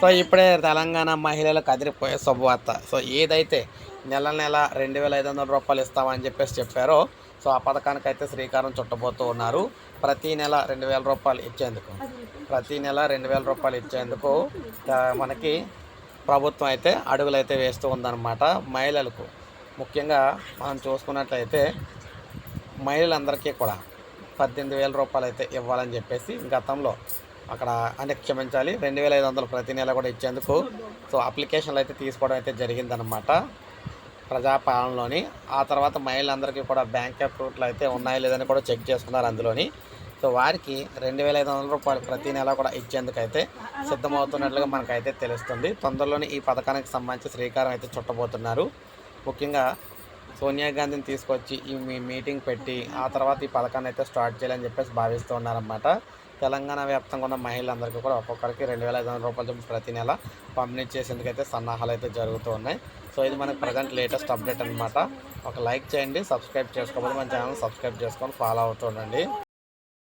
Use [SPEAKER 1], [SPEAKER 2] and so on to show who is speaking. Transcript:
[SPEAKER 1] So ఇప్పుడే తెలంగాణ మహిళలకు అదిరిపోయే శుభవార్త. సో ఏదైతే నెల నెల 2,500 రూపాయలు ఇస్తామని చెప్పారో, సో ఆ పథకానికైతే శ్రీకారం చుట్టబోతూ ఉన్నారు. ప్రతి నెల 2,000 రూపాయలు ఇచ్చేందుకు ప్రతి నెల 2,000 రూపాయలు ఇచ్చేందుకు మనకి ప్రభుత్వం అయితే అడుగులైతే వేస్తూ ఉందన్నమాట. మహిళలకు ముఖ్యంగా మనం చూసుకున్నట్లయితే మహిళలందరికీ కూడా 18,000 రూపాయలు అయితే ఇవ్వాలని చెప్పేసి గతంలో అక్కడ అంటే క్షమించాలి 2,500 ప్రతి నెల కూడా ఇచ్చేందుకు సో అప్లికేషన్లు అయితే తీసుకోవడం అయితే జరిగిందనమాట ప్రజాపాలనలోని. ఆ తర్వాత మహిళలందరికీ కూడా బ్యాంక్ అకౌంట్లు అయితే ఉన్నాయో లేదని కూడా చెక్ చేసుకున్నారు అందులోని. సో వారికి 2,500 రూపాయలు ప్రతి నెల కూడా ఇచ్చేందుకైతే సిద్ధమవుతున్నట్లుగా మనకైతే తెలుస్తుంది. తొందరలోనే ఈ పథకానికి సంబంధించి శ్రీకారం అయితే చుట్టబోతున్నారు. ముఖ్యంగా సోనియా గాంధీని తీసుకొచ్చి ఈ మీటింగ్ పెట్టి ఆ తర్వాత ఈ పథకాన్ని అయితే స్టార్ట్ చేయాలని చెప్పేసి భావిస్తూ ఉన్నారన్నమాట. తెలంగాణ వ్యాప్తంగా ఉన్న మహిళలందరికీ కూడా ఒక్కొక్కరికి 2,500 రూపాయలు ప్రతి నెల పంపిణీ చేసేందుకైతే సన్నాహాలు అయితే జరుగుతూ ఉన్నాయి. సో ఇది మనకు ప్రజెంట్ లేటెస్ట్ అప్డేట్ అనమాట. ఒక లైక్ చేయండి, సబ్స్క్రైబ్ చేసుకోకపోతే మన ఛానల్ సబ్స్క్రైబ్ చేసుకొని ఫాలో అవుతూ ఉండండి.